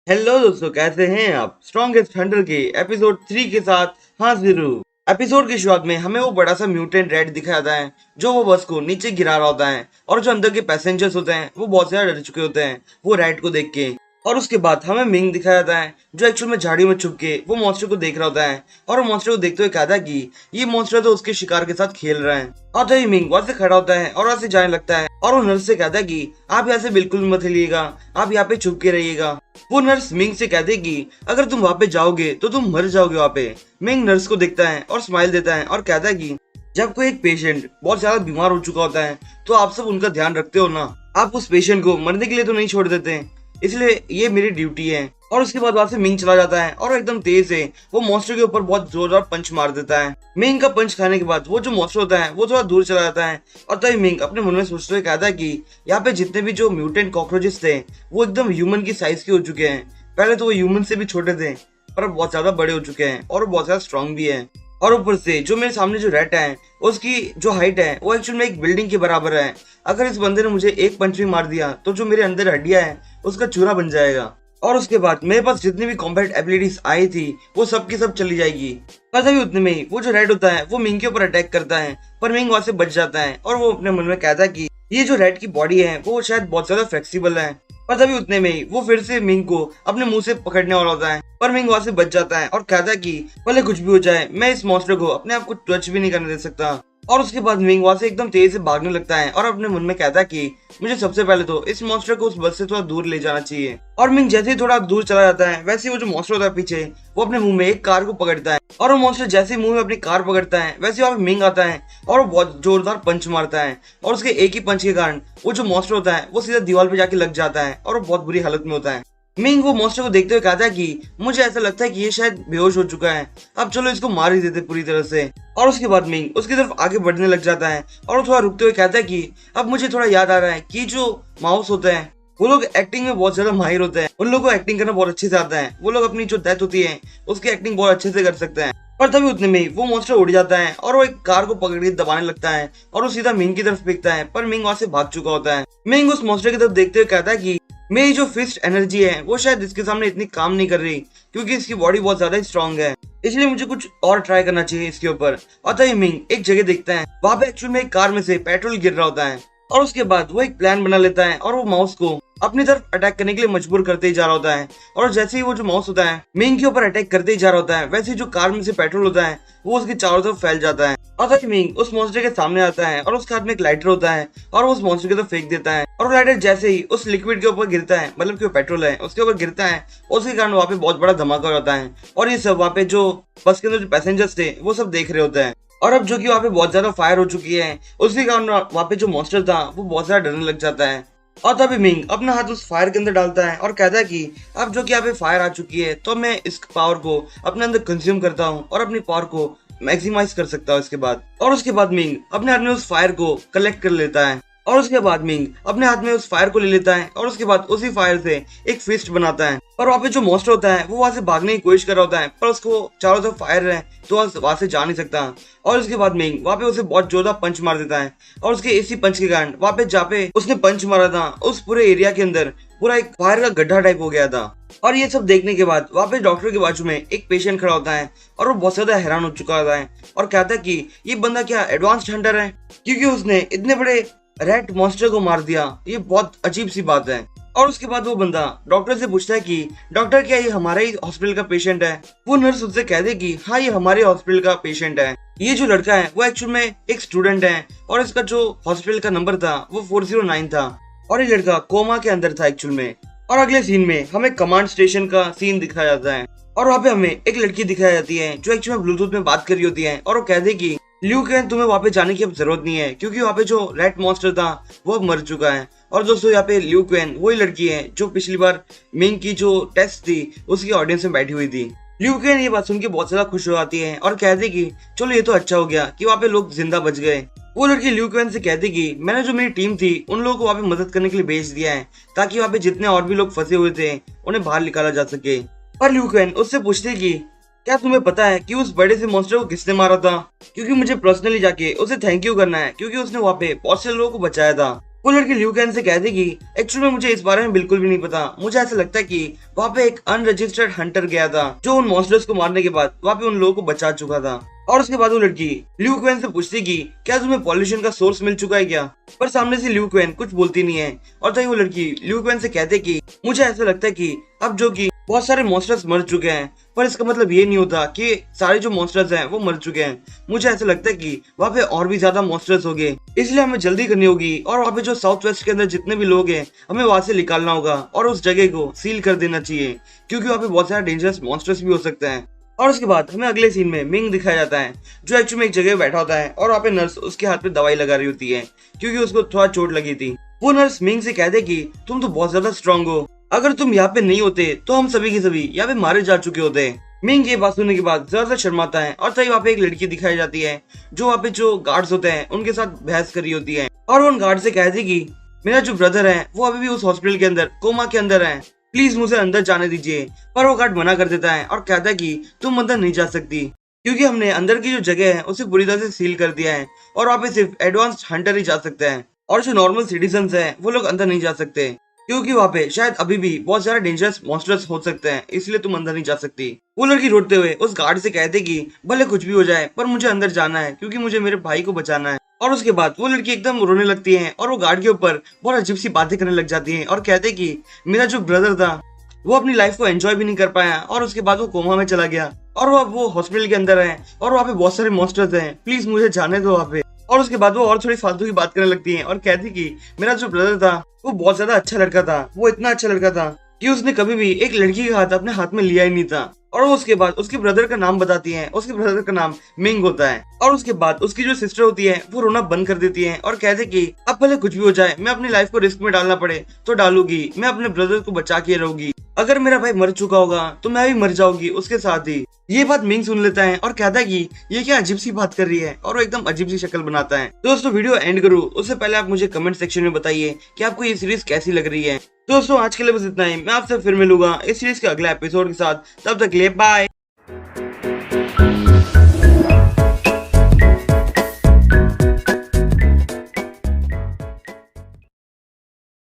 Hello दोस्तों, कैसे हैं आप? स्ट्रॉन्गेस्ट हंटर के एपिसोड 3 के साथ हाजिर हूँ। एपिसोड की शुरुआत में हमें वो बड़ा सा म्यूटेंट रैट दिखाया जाता है जो वो बस को नीचे गिरा रहा होता है, और जो अंदर के पैसेंजर्स होते हैं वो बहुत ज्यादा डर चुके होते हैं वो रैट को देख के। और उसके बाद हमें मिंग दिखाया जाता है जो एक्चुअल में झाड़ी में छुप के वो मॉन्स्टर को देख रहा होता है, और वो मॉन्स्टर को देखते हुए कहता है कि ये मॉन्स्टर तो उसके शिकार के साथ खेल रहा है। और तभी मिंग वहां से खड़ा होता है और वहां से जाने लगता है, और वो नर्स से कहता है कि आप यहाँ से बिल्कुल मत हिलिएगा, आप यहाँ पे छुप के रहिएगा। वो नर्स मिंग से कहते कि अगर तुम वहां पे जाओगे तो तुम मर जाओगे वहां पे। मिंग नर्स को देखता है और स्माइल देता है और कहता है कि जब कोई एक पेशेंट बहुत ज्यादा बीमार हो चुका होता है तो आप सब उनका ध्यान रखते हो ना, आप उस पेशेंट को मरने के लिए तो नहीं छोड़ देते, इसलिए ये मेरी ड्यूटी है। और उसके बाद वहां से मिंग चला जाता है और एकदम तेज से वो मॉन्स्टर के ऊपर बहुत जोरदार पंच मार देता है। मिंग का पंच खाने के बाद वो जो मॉन्स्टर होता है वो थोड़ा दूर चला जाता है, और तभी मिंग अपने मन में सोचते हुए कहता है कि यहाँ पे जितने भी जो म्यूटेंट कॉकरोचेस थे वो एकदम ह्यूमन की साइज के हो चुके हैं। पहले तो वो ह्यूमन से भी छोटे थे, पर अब बहुत ज्यादा बड़े हो चुके हैं और वो बहुत ज्यादा स्ट्रांग भी है। और ऊपर से जो मेरे सामने जो रैट है उसकी जो हाइट है वो एक्चुअल में एक बिल्डिंग के बराबर है। अगर इस बंदे ने मुझे एक पंच भी मार दिया तो जो मेरे अंदर हड्डियां है उसका चूरा बन जाएगा, और उसके बाद मेरे पास जितनी भी कॉम्बैट एबिलिटीज आई थी वो सब की सब चली जाएगी। पर तभी उतने में ही वो जो रैट होता है वो मिंग के ऊपर अटैक करता है, पर मिंग वहां से बच जाता है, और वो अपने मन में कहता है कि ये जो रैट की बॉडी है वो शायद बहुत ज्यादा फ्लेक्सिबल है। पर तभी उतने में ही वो फिर से मिंग को अपने मुंह से पकड़ने वाला होता है, पर मिंग वहां से बच जाता है और कहता है कि भले कुछ भी हो जाए मैं इस मॉन्स्टर को अपने आप को टच भी नहीं करने दे सकता। और उसके बाद मिंग वहां से एकदम तेज से भागने लगता है और अपने मन में कहता है कि मुझे सबसे पहले तो इस मॉन्स्टर को उस बस से थोड़ा दूर ले जाना चाहिए। और मिंग जैसे ही थोड़ा दूर चला जाता है वैसे ही वो जो मॉन्स्टर होता है पीछे वो अपने मुंह में एक कार को पकड़ता है, और वो मॉन्स्टर जैसे ही मुंह में अपनी कार पकड़ता है वैसे वहां पे मिंग आता है और वो बहुत जोरदार पंच मारता है, और उसके एक ही पंच के कारण वो जो मॉन्स्टर होता है वो सीधा दीवार पे जाके लग जाता है और वो बहुत बुरी हालत में होता है। मिंग वो मॉन्स्टर को देखते हुए कहता है कि मुझे ऐसा लगता है कि ये शायद बेहोश हो चुका है, अब चलो इसको मार ही देते पूरी तरह से। और उसके बाद मिंग उसकी तरफ आगे बढ़ने लग जाता है और वो थोड़ा रुकते हुए कहता है कि अब मुझे थोड़ा याद आ रहा है कि जो माउस होते हैं वो लोग एक्टिंग में बहुत ज्यादा माहिर होते हैं, उन लोगों को एक्टिंग करना बहुत अच्छे से आता है, वो लोग अपनी जो डेथ होती है उसकी एक्टिंग बहुत अच्छे से कर सकते हैं। पर तभी उतने में ही वो मॉन्स्टर उड़ जाता है और वो एक कार को पकड़ के दबाने लगता है और वो सीधा मिंग की तरफ फेंकता है, पर मिंग वहां से भाग चुका होता है। मिंग उस मॉन्स्टर की तरफ देखते हुए कहता है कि मेरी जो फिस्ट एनर्जी है वो शायद इसके सामने इतनी काम नहीं कर रही, क्योंकि इसकी बॉडी बहुत ज्यादा स्ट्रांग है, इसलिए मुझे कुछ और ट्राई करना चाहिए इसके ऊपर। और तभी मिंग एक जगह देखता है, वहां पे एक्चुअल में एक कार में से पेट्रोल गिर रहा होता है, और उसके बाद वो एक प्लान बना लेता है और वो माउस को अपनी तरफ अटैक करने के लिए मजबूर करते ही जा रहा होता है। और जैसे ही वो जो माउस होता है मिंग के ऊपर अटैक करते ही जा रहा होता है वैसे ही जो कार में से पेट्रोल होता है वो उसके चारों तरफ फैल जाता है, और तभी मिंग उस मॉन्स्टर के सामने आता है और उसके हाथ में एक लाइटर होता है और वो उस मॉन्स्टर की तरफ फेंक देता है, और वो लाइटर जैसे ही उस लिक्विड के ऊपर गिरता है, मतलब कि वो पेट्रोल है उसके ऊपर गिरता है, उसके कारण वहाँ पे बहुत बड़ा धमाका हो जाता है। और ये सब वहाँ पे जो बस के अंदर जो पैसेंजर्स थे वो सब देख रहे होते हैं, और अब जो कि वहाँ पे बहुत ज्यादा फायर हो चुकी है उसके कारण वहाँ पे जो मॉन्स्टर था वो बहुत ज्यादा डरने लग जाता है। और तभी मिंग अपना हाथ उस फायर के अंदर डालता है और कहता है कि अब जो कि यहाँ पे फायर आ चुकी है तो मैं इस पावर को अपने अंदर कंज्यूम करता हूँ और अपनी पावर को मैक्सिमाइज कर सकता हूँ इसके बाद। और उसके बाद मिंग अपने हाथ में उस फायर को कलेक्ट कर लेता है, और उसके बाद मिंग अपने हाथ में उस फायर को ले लेता है और उसके बाद उसी फायर से एक फिस्ट बनाता है, और वहाँ पे जो मॉन्स्टर होता है वो वहां से भागने की कोशिश कर रहा होता है, पर उसको चारों तरफ फायर है तो वहां से जा नहीं सकता। और उसके बाद मिंग वहाँ पे उसे बहुत जोरदार पंच मार देता है, और उसके इसी पंच के कारण वहाँ पे जहाँ पे उसने पंच मारा था उस पूरे एरिया के अंदर पूरा एक फायर का गड्ढा टाइप हो गया था। और ये सब देखने के बाद वहाँ पे डॉक्टर के बाजू में एक पेशेंट खड़ा होता है और वो बहुत ज्यादा हैरान हो चुका होता है और कहता है कि ये बंदा क्या एडवांस्ड हंटर है, क्योंकि उसने इतने बड़े रैट मॉन्स्टर को मार दिया, ये बहुत अजीब सी बात है। और उसके बाद वो बंदा डॉक्टर से पूछता है कि डॉक्टर क्या ये हमारे ही हॉस्पिटल का पेशेंट है? वो नर्स उससे कह दे कि हाँ ये हमारे हॉस्पिटल का पेशेंट है, ये जो लड़का है वो एक्चुअल में एक स्टूडेंट है और इसका जो हॉस्पिटल का नंबर था वो 409 था, और ये लड़का कोमा के अंदर था एक्चुअल में। और अगले सीन में हमें कमांड स्टेशन का सीन दिखाया जाता है, और वहाँ पे हमें एक लड़की दिखाई जाती है जो एक्चुअल में ब्लूटूथ में बात कर रही होती है, और वो कह दे कि ल्यू कैन तुम्हें वहाँ पे जाने की अब जरूरत नहीं है, क्योंकि वहाँ पे जो रैट मॉन्स्टर था वो अब मर चुका है। और दोस्तों यहाँ पे ल्यू कैन वही लड़की है जो पिछली बार मिंग की जो टेस्ट थी उसकी ऑडियंस में बैठी हुई थी। ल्यू कैन ये बात सुन के बहुत ज्यादा खुश हो जाती है और कहती कि चलो ये तो अच्छा हो गया कि वहाँ पे लोग जिंदा बच गए। वो लड़की ल्यू कैन से कहती कि मैंने जो मेरी टीम थी उन लोगों को वहाँ पे मदद करने के लिए भेज दिया है ताकि वहाँ पे जितने और भी लोग फंसे हुए थे उन्हें बाहर निकाला जा सके। पर ल्यू कैन उससे पूछती कि क्या तुम्हें पता है कि उस बड़े से मॉन्स्टर को किसने मारा था? क्योंकि मुझे पर्सनली जाके उसे थैंक यू करना है, क्योंकि उसने वहाँ पे बहुत से लोगों को बचाया था। वो लड़की ल्यू कैन से कह देगी एक्चुअली मुझे इस बारे में बिल्कुल भी नहीं पता, मुझे ऐसा लगता है कि वहाँ पे एक अनरजिस्टर्ड हंटर गया था जो उन मॉन्स्टर्स को मारने के बाद वहाँ पे उन लोगों को बचा चुका था। और उसके बाद वो लड़की ल्यू क्वेन से पूछती कि क्या तुम्हें पॉल्यूशन का सोर्स मिल चुका है क्या, पर सामने से ल्यू क्वेन कुछ बोलती नहीं है। और तभी वो लड़की ल्यू क्वेन से कहते कि मुझे ऐसा लगता है कि अब जो कि बहुत सारे मॉन्स्टर्स मर चुके हैं, पर इसका मतलब ये नहीं होता कि सारे जो मॉन्स्टर्स हैं वो मर चुके हैं। मुझे ऐसा लगता है कि वहाँ पे और भी ज्यादा मॉन्स्टर्स हो गए, इसलिए हमें जल्दी करनी होगी और वहाँ पे जो साउथ वेस्ट के अंदर जितने भी लोग हैं हमें वहां से निकालना होगा और उस जगह को सील कर देना चाहिए, क्योंकि वहाँ पे बहुत सारे डेंजरस मॉन्स्टर्स भी हो सकते हैं। और उसके बाद हमें अगले सीन में मिंग दिखाया जाता है जो एक्चुअली में एक जगह बैठा होता है और वहाँ पे नर्स उसके हाथ पे दवाई लगा रही होती है क्योंकि उसको थोड़ा चोट लगी थी। वो नर्स मिंग से कहते कि तुम तो बहुत ज्यादा स्ट्रांग हो, अगर तुम यहाँ पे नहीं होते तो हम सभी के सभी यहाँ पे मारे जा चुके होते। मिंग ये बात सुनने के बाद जरा सा शर्माता है और तभी वहाँ पे एक लड़की दिखाई जाती है जो वहाँ पे जो गार्ड्स होते हैं उनके साथ बहस कर रही होती है और वो उन गार्ड से कहती कि मेरा जो ब्रदर है वो अभी भी उस हॉस्पिटल के अंदर कोमा के अंदर है, प्लीज मुझे अंदर जाने दीजिए। पर वो गार्ड मना कर देता है और कहता है कि तुम अंदर नहीं जा सकती क्योंकि हमने अंदर की जो जगह है उसे पूरी तरह से सील कर दिया है और वहाँ पे सिर्फ एडवांस्ड हंटर ही जा सकते हैं और जो नॉर्मल सिटीजन्स हैं वो लोग अंदर नहीं जा सकते क्योंकि वहाँ पे शायद अभी भी बहुत सारे डेंजरस मॉन्स्टर्स हो सकते हैं, इसलिए तुम अंदर नहीं जा सकती। वो लड़की रोते हुए उस गार्ड से कहते कि भले कुछ भी हो जाए पर मुझे अंदर जाना है क्योंकि मुझे मेरे भाई को बचाना है। और उसके बाद वो लड़की एकदम रोने लगती है और वो गार्ड के ऊपर बहुत अजीब सी बातें करने लग जाती है और कहते कि मेरा जो ब्रदर था वो अपनी लाइफ को एंजॉय भी नहीं कर पाया और उसके बाद वो कोमा में चला गया और वो हॉस्पिटल के अंदर है और वहाँ पे बहुत सारे मॉन्स्टर्स हैं, प्लीज मुझे जाने दो वहाँ पे। और उसके बाद वो और थोड़ी फालतू की बात करने लगती है और कहती कि मेरा जो ब्रदर था वो बहुत ज्यादा अच्छा लड़का था, वो इतना अच्छा लड़का था कि उसने कभी भी एक लड़की का हाथ अपने हाथ में लिया ही नहीं था। और वो उसके बाद उसके ब्रदर का नाम बताती है, उसके ब्रदर का नाम मिंग होता है। और उसके बाद उसकी जो सिस्टर होती है वो रोना बंद कर देती है और कहते कि अब भले कुछ भी हो जाए मैं अपनी लाइफ को रिस्क में डालना पड़े तो डालूंगी, मैं अपने ब्रदर को बचा के रहूंगी, अगर मेरा भाई मर चुका होगा तो मैं भी मर जाऊंगी उसके साथ ही। ये बात मिंग सुन लेता है और कहता है कि ये क्या अजीब सी बात कर रही है और वो एकदम अजीब सी शक्ल बनाता है। दोस्तों वीडियो एंड करूँ उससे पहले आप मुझे कमेंट सेक्शन में बताइए कि आपको ये सीरीज कैसी लग रही है। दोस्तों आज के लिए बस इतना ही, मैं आपसे फिर मिलूंगा इस सीरीज के अगले एपिसोड के साथ, तब तक के लिए बाय।